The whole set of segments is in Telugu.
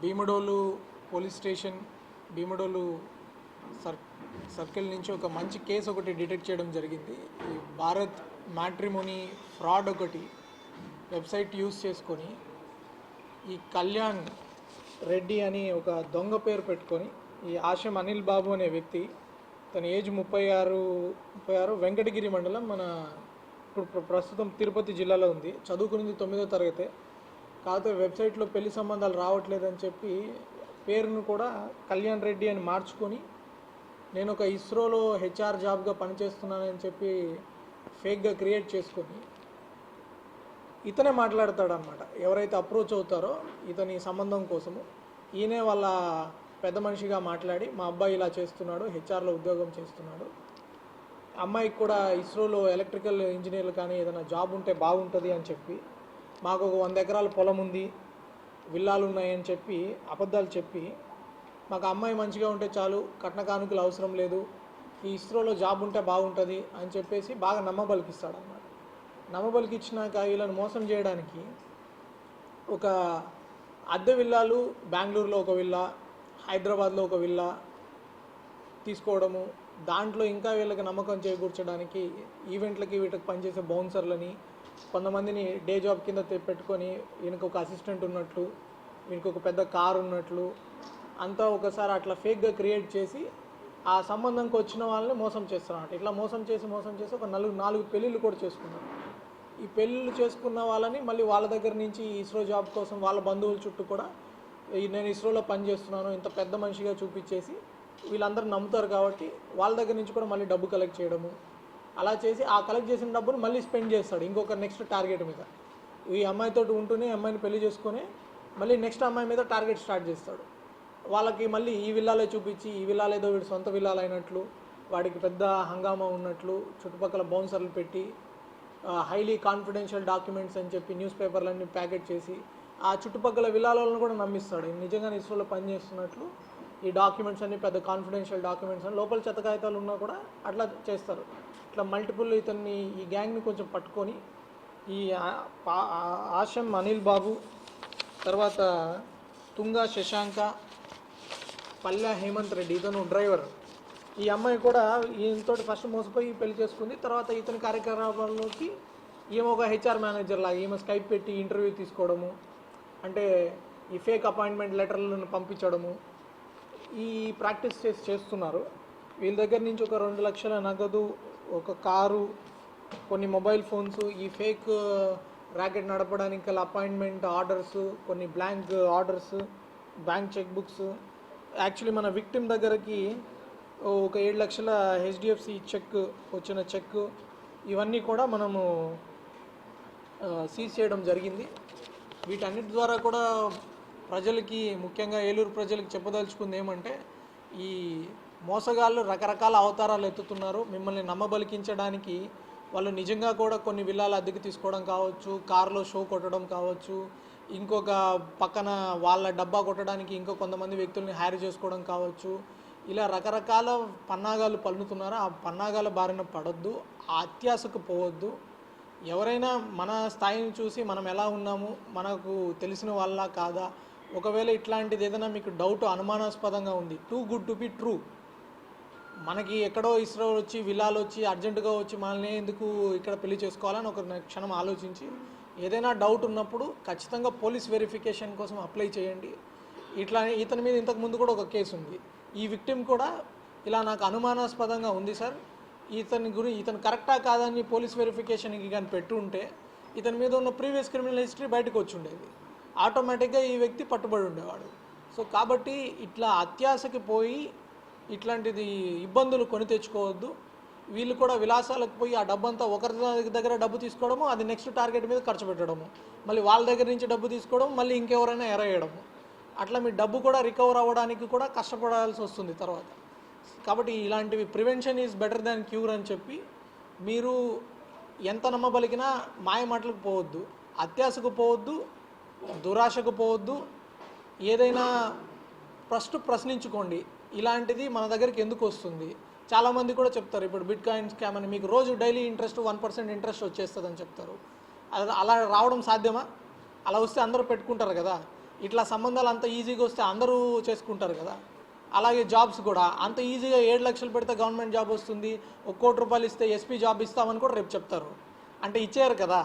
Bhimadolu police station Bhimadole circle నుంచి ఒక మంచి కేసు ఒకటి డిటెక్ట్ చేయడం జరిగింది. ఈ భారత్ మ్యాట్రిమోనీ ఫ్రాడ్ ఒకటి వెబ్సైట్ యూజ్ చేసుకొని ఈ కళ్యాణ్ రెడ్డి అని ఒక దొంగ పేరు పెట్టుకొని ఈ ఆశం అనిల్ బాబు అనే వ్యక్తి, తన ఏజ్ 36 వెంకటగిరి మండలం, మన ఇప్పుడు ప్రస్తుతం తిరుపతి జిల్లాలో ఉంది. చదువుకునేది 9వ తరగతి. కాకపోతే వెబ్సైట్లో పెళ్లి సంబంధాలు రావట్లేదని చెప్పి పేరును కూడా కళ్యాణ్ రెడ్డి అని మార్చుకొని నేను ఒక ఇస్రోలో హెచ్ఆర్ జాబ్గా పనిచేస్తున్నానని చెప్పి ఫేక్గా క్రియేట్ చేసుకొని ఇతనే మాట్లాడతాడనమాట. ఎవరైతే అప్రోచ్ అవుతారో ఇతని సంబంధం కోసము ఈయనే వాళ్ళ పెద్ద మనిషిగా మాట్లాడి, మా అబ్బాయి ఇలా చేస్తున్నాడు, హెచ్ఆర్లో ఉద్యోగం చేస్తున్నాడు, అమ్మాయికి కూడా ఇస్రోలో ఎలక్ట్రికల్ ఇంజనీర్లు కానీ ఏదైనా జాబ్ ఉంటే బాగుంటుంది అని చెప్పి, మాకు ఒక 100 ఎకరాల పొలం ఉంది, విల్లాలు ఉన్నాయని చెప్పి అబద్ధాలు చెప్పి, మాకు అమ్మాయి మంచిగా ఉంటే చాలు, కట్న కానుకలు అవసరం లేదు, ఈ ఇస్రోలో జాబ్ ఉంటే బాగుంటుంది అని చెప్పేసి బాగా నమ్మబలికిస్తాడు అన్నమాట. నమ్మబలికిచ్చినాక వీళ్ళని మోసం చేయడానికి ఒక అద్దె విల్లాలు బెంగళూరులో ఒక విల్లా, హైదరాబాద్లో ఒక విల్లా తీసుకోవడము, దాంట్లో ఇంకా వీళ్ళకి నమ్మకం చేకూర్చడానికి ఈవెంట్లకి వీటికి పనిచేసే బౌన్సర్లని కొంతమందిని డే జాబ్ కింద పెట్టుకొని ఈయనకు ఒక అసిస్టెంట్ ఉన్నట్లు, వీనికి ఒక పెద్ద కారు ఉన్నట్లు అంతా ఒకసారి అట్లా ఫేక్గా క్రియేట్ చేసి ఆ సంబంధంకి వచ్చిన వాళ్ళని మోసం చేస్తున్నమాట. ఇట్లా మోసం చేసి ఒక 4 పెళ్ళిళ్ళు కూడా చేసుకున్నారు. ఈ పెళ్ళిళ్ళు చేసుకున్న వాళ్ళని మళ్ళీ వాళ్ళ దగ్గర నుంచి ఇస్రో జాబ్ కోసం వాళ్ళ బంధువుల చుట్టూ కూడా నేను ఇస్రోలో పనిచేస్తున్నాను ఇంత పెద్ద మనిషిగా చూపించేసి వీళ్ళందరూ నమ్ముతారు కాబట్టి వాళ్ళ దగ్గర నుంచి కూడా మళ్ళీ డబ్బు కలెక్ట్ చేయడము, అలా చేసి ఆ కలెక్ట్ చేసిన డబ్బును మళ్ళీ స్పెండ్ చేస్తాడు ఇంకొక నెక్స్ట్ టార్గెట్ మీద. ఈ అమ్మాయితో ఉంటూనే అమ్మాయిని పెళ్లి చేసుకొని మళ్ళీ నెక్స్ట్ అమ్మాయి మీద టార్గెట్ స్టార్ట్ చేస్తాడు. వాళ్ళకి మళ్ళీ ఈ విల్లాలే చూపించి, ఈ విల్లాలేదో వీడు సొంత విల్లాలు అయినట్లు, వాడికి పెద్ద హంగామా ఉన్నట్లు చుట్టుపక్కల బౌన్సర్లు పెట్టి హైలీ కాన్ఫిడెన్షియల్ డాక్యుమెంట్స్ అని చెప్పి న్యూస్ పేపర్లన్నీ ప్యాకెట్ చేసి ఆ చుట్టుపక్కల విల్లాలను కూడా నమ్మిస్తాడు నిజంగానే ఇస్రోలో పనిచేస్తున్నట్లు. ఈ డాక్యుమెంట్స్ అన్ని పెద్ద కాన్ఫిడెన్షియల్ డాక్యుమెంట్స్ అని లోపల చెత్త కాగితాలు ఉన్నా కూడా అట్లా చేస్తారు. ఇట్లా మల్టిపుల్ ఇతన్ని ఈ గ్యాంగ్ని కొంచెం పట్టుకొని ఈ ఆశం అనిల్ బాబు, తర్వాత తుంగా శశాంక, పల్లె హేమంత్ రెడ్డి, ఇతను డ్రైవర్. ఈ అమ్మాయి కూడా ఈయనతో ఫస్ట్ మోసపోయి పెళ్లి చేసుకుంది. తర్వాత ఇతని కార్యకలాపాల్లోకి ఈమె ఒక హెచ్ఆర్ మేనేజర్ లాగా ఈమె స్కైప్ పెట్టి ఇంటర్వ్యూ తీసుకోవడము, అంటే ఈ ఫేక్ అపాయింట్మెంట్ లెటర్లను పంపించడము, ఈ ప్రాక్టీస్ చేస్తున్నారు. వీళ్ళ దగ్గర నుంచి ఒక 2 లక్షల నగదు, ఒక కారు, కొన్ని మొబైల్ ఫోన్స్, ఈ ఫేక్ ర్యాకెట్ నడపడానికి గల అపాయింట్మెంట్ ఆర్డర్స్, కొన్ని blank orders, bank cheque books. Actually మన విక్టిమ్ దగ్గరకి ఒక 7 లక్షల హెచ్డిఎఫ్సి వచ్చిన చెక్, ఇవన్నీ కూడా మనము సీజ్ చేయడం జరిగింది. వీటన్నిటి ద్వారా కూడా ప్రజలకి, ముఖ్యంగా ఏలూరు ప్రజలకు చెప్పదలుచుకుంది ఏమంటే, ఈ మోసగాళ్ళు రకరకాల అవతారాలు ఎత్తుతున్నారు. మిమ్మల్ని నమ్మబలికించడానికి వాళ్ళు నిజంగా కూడా కొన్ని విల్లాలు అద్దెకి తీసుకోవడం కావచ్చు, కారులో షో కొట్టడం కావచ్చు, ఇంకొక పక్కన వాళ్ళ డబ్బా కొట్టడానికి ఇంకో కొంతమంది వ్యక్తుల్ని హైర్ చేసుకోవడం కావచ్చు, ఇలా రకరకాల పన్నాగాలు పన్నుతున్నారు. ఆ పన్నాగాల బారిన పడొద్దు, ఆ అత్యాశకు పోవద్దు. ఎవరైనా మన స్థాయిని చూసి మనం ఎలా ఉన్నాము, మనకు తెలిసిన వాళ్ళ కాదా, ఒకవేళ ఇట్లాంటిది ఏదైనా మీకు డౌట్, అనుమానాస్పదంగా ఉంది, too good to be true, మనకి ఎక్కడో ఇస్రో వచ్చి విల్లాలు వచ్చి అర్జెంటుగా వచ్చి మనల్ని ఎందుకు ఇక్కడ పెళ్లి చేసుకోవాలని ఒక క్షణం ఆలోచించి ఏదైనా డౌట్ ఉన్నప్పుడు ఖచ్చితంగా పోలీస్ వెరిఫికేషన్ కోసం అప్లై చేయండి. ఇతని మీద ఇంతకుముందు కూడా ఒక కేసు ఉంది. ఈ విక్టిమ్ కూడా ఇలా నాకు అనుమానాస్పదంగా ఉంది సార్, ఇతను కరెక్టా కాదని పోలీస్ వెరిఫికేషన్కి కానీ పెట్టుంటే ఇతని మీద ఉన్న ప్రీవియస్ క్రిమినల్ హిస్టరీ బయటకు వచ్చి ఉండేది, ఆటోమేటిక్గా ఈ వ్యక్తి పట్టుబడి ఉండేవాడు. సో కాబట్టి ఇట్లా అత్యాశకి పోయి ఇట్లాంటిది ఇబ్బందులు కొని తెచ్చుకోవద్దు. వీళ్ళు కూడా విలాసాలకు పోయి ఆ డబ్బంతా ఒకరి దగ్గర డబ్బు తీసుకోవడము, అది నెక్స్ట్ టార్గెట్ మీద ఖర్చు పెట్టడము, మళ్ళీ వాళ్ళ దగ్గర నుంచి డబ్బు తీసుకోవడం, మళ్ళీ ఇంకెవరైనా ఎరేయడము, అట్లా మీ డబ్బు కూడా రికవర్ అవ్వడానికి కూడా కష్టపడాల్సి వస్తుంది తర్వాత. కాబట్టి ఇలాంటివి prevention is better than cure అని చెప్పి మీరు ఎంత నమ్మబలికినా మాయ మాటలకు పోవద్దు, అత్యాశకు పోవద్దు, దురాశకు పోవద్దు. ఏదైనా ఫస్ట్ ప్రశ్నించుకోండి, ఇలాంటిది మన దగ్గరికి ఎందుకు వస్తుంది. చాలామంది కూడా చెప్తారు, ఇప్పుడు బిట్ కాయిన్ స్కామ్ అని మీకు రోజు డైలీ ఇంట్రెస్ట్ 1% ఇంట్రెస్ట్ వచ్చేస్తుందని చెప్తారు. అలా రావడం సాధ్యమా? అలా వస్తే అందరూ పెట్టుకుంటారు కదా. ఇట్లా సంబంధాలు అంత ఈజీగా వస్తే అందరూ చేసుకుంటారు కదా. అలాగే జాబ్స్ కూడా అంత ఈజీగా 7 లక్షలు పెడితే గవర్నమెంట్ జాబ్ వస్తుంది, 1 కోటి రూపాయలు ఇస్తే ఎస్పీ జాబ్ ఇస్తామని కూడా రేపు చెప్తారు. అంటే ఇచ్చేయారు కదా.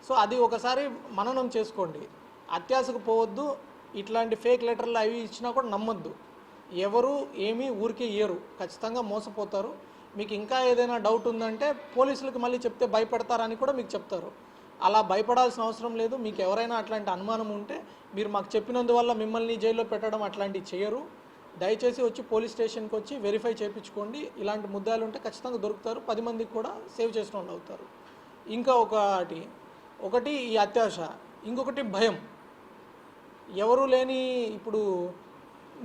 సో అది ఒకసారి మననం చేసుకోండి. అత్యాశకు పోవద్దు. ఇట్లాంటి ఫేక్ లెటర్లు అవి ఇచ్చినా కూడా నమ్మొద్దు. ఎవరు ఏమీ ఊరికే ఇయ్యరు, ఖచ్చితంగా మోసపోతారు. మీకు ఇంకా ఏదైనా డౌట్ ఉందంటే పోలీసులకు మళ్ళీ చెప్తే భయపడతారని కూడా మీకు చెప్తారు. అలా భయపడాల్సిన అవసరం లేదు. మీకు ఎవరైనా అట్లాంటి అనుమానం ఉంటే మీరు మాకు చెప్పినందువల్ల మిమ్మల్ని జైల్లో పెట్టడం అట్లాంటివి చేయరు. దయచేసి వచ్చి పోలీస్ స్టేషన్కి వచ్చి వెరిఫై చేయించుకోండి. ఇలాంటి ముద్దాలు ఉంటే ఖచ్చితంగా దొరుకుతారు. 10 మందికి కూడా సేవ్ చేసిన వాళ్ళు అవుతారు. ఇంకా ఒకటి ఈ అత్యాశ, ఇంకొకటి భయం. ఎవరు లేని ఇప్పుడు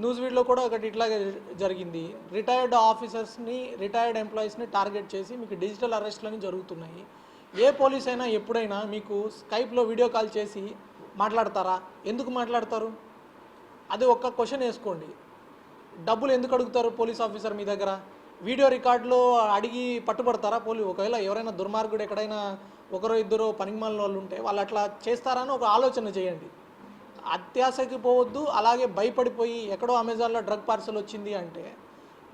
న్యూస్ వీడియోలో కూడా ఒకటి ఇట్లాగే జరిగింది. రిటైర్డ్ ఆఫీసర్స్ని, రిటైర్డ్ ఎంప్లాయీస్ని టార్గెట్ చేసి మీకు డిజిటల్ అరెస్ట్లని జరుగుతున్నాయి. ఏ పోలీస్ అయినా ఎప్పుడైనా మీకు స్కైప్లో వీడియో కాల్ చేసి మాట్లాడతారా? ఎందుకు మాట్లాడతారు? అది ఒక్క క్వశ్చన్ వేసుకోండి. డబ్బులు ఎందుకు అడుగుతారు పోలీస్ ఆఫీసర్ మీ దగ్గర? వీడియో రికార్డులో అడిగి పట్టుబడతారా ఒకవేళ ఎవరైనా దుర్మార్గుడు ఎక్కడైనా ఒకరో ఇద్దరు పనికిమాలిన వాళ్ళు ఉంటే వాళ్ళు అట్లా చేస్తారని ఒక ఆలోచన చేయండి. అత్యాశకి పోవద్దు. అలాగే భయపడిపోయి ఎక్కడో అమెజాన్లో డ్రగ్ పార్సల్ వచ్చింది అంటే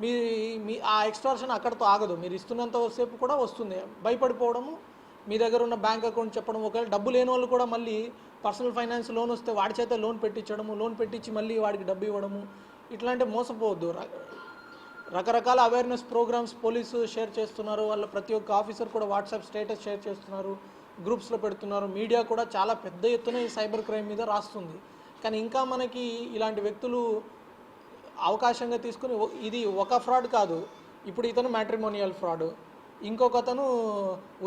మీ ఆ ఎక్స్ట్రాక్షన్ అక్కడితో ఆగదు. మీరు ఇస్తున్నంత సేపు కూడా వస్తుంది. భయపడిపోవడము, మీ దగ్గర ఉన్న బ్యాంక్ అకౌంట్ చెప్పడం, ఒకవేళ డబ్బు లేని వాళ్ళు కూడా మళ్ళీ పర్సనల్ ఫైనాన్స్ లోన్ వస్తే వాడి చేత లోన్ పెట్టించడము, లోన్ పెట్టించి మళ్ళీ వాడికి డబ్బు ఇవ్వడము, ఇట్లాంటి మోసపోవద్దు. రకరకాల అవేర్నెస్ ప్రోగ్రామ్స్ పోలీసు షేర్ చేస్తున్నారు. వాళ్ళ ప్రతి ఒక్క ఆఫీసర్ కూడా వాట్సాప్ స్టేటస్ షేర్ చేస్తున్నారు, గ్రూప్స్లో పెడుతున్నారు. మీడియా కూడా చాలా పెద్ద ఎత్తున ఈ సైబర్ క్రైమ్ మీద రాస్తుంది. కానీ ఇంకా మనకి ఇలాంటి వ్యక్తులు అవకాశంగా తీసుకుని ఇది ఒక ఫ్రాడ్ కాదు. ఇప్పుడు ఇతను మ్యాట్రిమోనియల్ ఫ్రాడ్, ఇంకొక అతను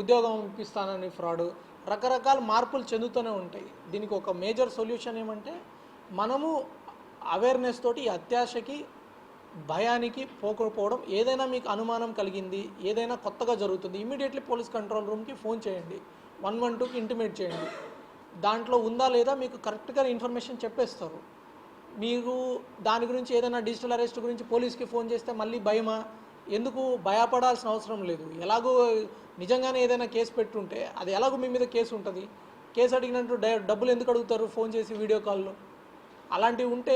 ఉద్యోగం ఇప్పిస్తానని ఫ్రాడ్, రకరకాల మార్పులు చెందుతూనే ఉంటాయి. దీనికి ఒక మేజర్ సొల్యూషన్ ఏమంటే మనము అవేర్నెస్ తోటి ఈ అత్యాశకి, భయానికి పోకపోవడం. ఏదైనా మీకు అనుమానం కలిగింది, ఏదైనా కొత్తగా జరుగుతుంది, ఇమీడియట్లీ పోలీస్ కంట్రోల్ రూమ్కి ఫోన్ చేయండి, 112కి ఇంటిమేట్ చేయండి. దాంట్లో ఉందా లేదా మీకు కరెక్ట్గా ఇన్ఫర్మేషన్ చెప్పేస్తారు. మీరు దాని గురించి ఏదైనా డిజిటల్ అరెస్ట్ గురించి పోలీస్కి ఫోన్ చేస్తే మళ్ళీ భయమా? ఎందుకు భయపడాల్సిన అవసరం లేదు. ఎలాగో నిజంగానే ఏదైనా కేసు పెట్టుంటే అది ఎలాగో మీ మీద కేసు ఉంటుంది. కేసు అడిగినట్టు డబ్బులు ఎందుకు అడుగుతారు ఫోన్ చేసి వీడియో కాల్లో? అలాంటివి ఉంటే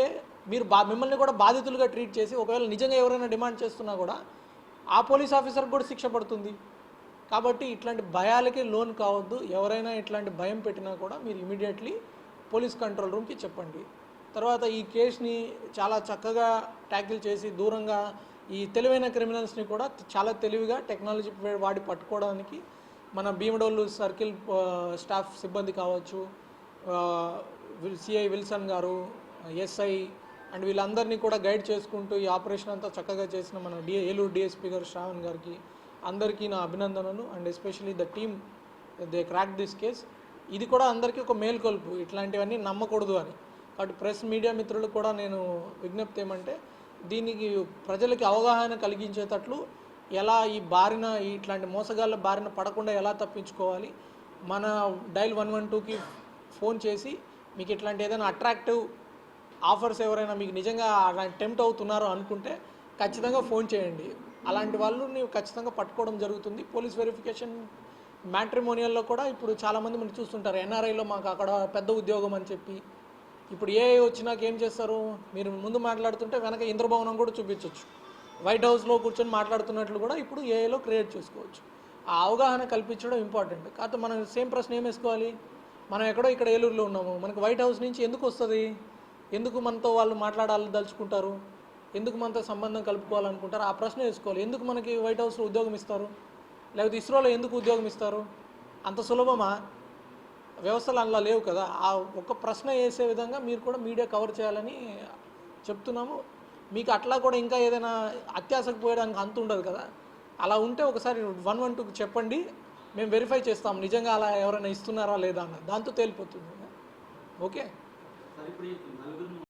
మీరు మిమ్మల్ని కూడా బాధితులుగా ట్రీట్ చేసి ఒకవేళ నిజంగా ఎవరైనా డిమాండ్ చేస్తున్నా కూడా ఆ పోలీస్ ఆఫీసర్కి కూడా శిక్ష పడుతుంది. కాబట్టి ఇట్లాంటి భయాలకి లోన్ కావద్దు. ఎవరైనా ఇట్లాంటి భయం పెట్టినా కూడా మీరు ఇమీడియట్లీ పోలీస్ కంట్రోల్ రూమ్కి చెప్పండి. తర్వాత ఈ కేసుని చాలా చక్కగా ట్యాకిల్ చేసి దూరంగా ఈ తెలివైన క్రిమినల్స్ని కూడా చాలా తెలివిగా టెక్నాలజీ వాడి పట్టుకోవడానికి మన భీమడోలు సర్కిల్ స్టాఫ్ సిబ్బంది కావచ్చు, సిఐ విల్సన్ గారు, ఎస్ఐ అండ్ వీళ్ళందరినీ కూడా గైడ్ చేసుకుంటూ ఈ ఆపరేషన్ అంతా చక్కగా చేసిన మన ఏలూరు డిఎస్పీ గారు శ్రావణ్ గారికి అందరికీ నా అభినందనలు. And especially the team, they crack this case. ఇది కూడా అందరికీ ఒక మేల్కొల్పు, ఇట్లాంటివన్నీ నమ్మకూడదు అని. కాబట్టి ప్రెస్ మీడియా మిత్రులకు కూడా నేను విజ్ఞప్తి ఏమంటే దీనికి ప్రజలకి అవగాహన కలిగించేటట్లు ఎలా ఇట్లాంటి మోసగాళ్ళ బారిన పడకుండా ఎలా తప్పించుకోవాలి, మన డైల్ 112కి ఫోన్ చేసి మీకు ఇట్లాంటి ఏదైనా అట్రాక్టివ్ ఆఫర్స్ ఎవరైనా మీకు నిజంగా అలాంటి టెంప్ట్ అవుతున్నారో అనుకుంటే ఖచ్చితంగా ఫోన్ చేయండి. అలాంటి వాళ్ళని ఖచ్చితంగా పట్టుకోవడం జరుగుతుంది. పోలీస్ వెరిఫికేషన్ మ్యాట్రిమోనియల్లో కూడా ఇప్పుడు చాలామంది మనం చూస్తుంటారు, ఎన్ఆర్ఐలో మాకు అక్కడ పెద్ద ఉద్యోగం అని చెప్పి. ఇప్పుడు ఏఐ వచ్చినాక ఏం చేస్తారు, మీరు ముందు మాట్లాడుతుంటే వెనక ఇంద్రభవనం కూడా చూపించవచ్చు. వైట్ హౌస్లో కూర్చొని మాట్లాడుతున్నట్లు కూడా ఇప్పుడు ఏఐలో క్రియేట్ చేసుకోవచ్చు. ఆ అవగాహన కల్పించడం ఇంపార్టెంట్. కాకపోతే మనం సేమ్ ప్రశ్న ఏం వేసుకోవాలి, మనం ఎక్కడో ఇక్కడ ఏలూరులో ఉన్నాము, మనకు వైట్ హౌస్ నుంచి ఎందుకు వస్తుంది, ఎందుకు మనతో వాళ్ళు మాట్లాడాలదలుచుకుంటారు, ఎందుకు మనతో సంబంధం కలుపుకోవాలనుకుంటారు, ఆ ప్రశ్న వేసుకోవాలి. ఎందుకు మనకి వైట్ హౌస్లో ఉద్యోగం ఇస్తారు, లేకపోతే ఇస్రోలో ఎందుకు ఉద్యోగం ఇస్తారు? అంత సులభమా? వ్యవస్థలు అలా లేవు కదా. ఆ ఒక్క ప్రశ్న వేసే విధంగా మీరు కూడా మీడియా కవర్ చేయాలని చెప్తున్నాము. మీకు అట్లా కూడా ఇంకా ఏదైనా అత్యాశకు పోయడానికి అంత ఉండదు కదా. అలా ఉంటే ఒకసారి 112కి చెప్పండి, మేము వెరిఫై చేస్తాం నిజంగా అలా ఎవరైనా ఇస్తున్నారా లేదా అన్న, దాంతో తేలిపోతుంది. ఓకే.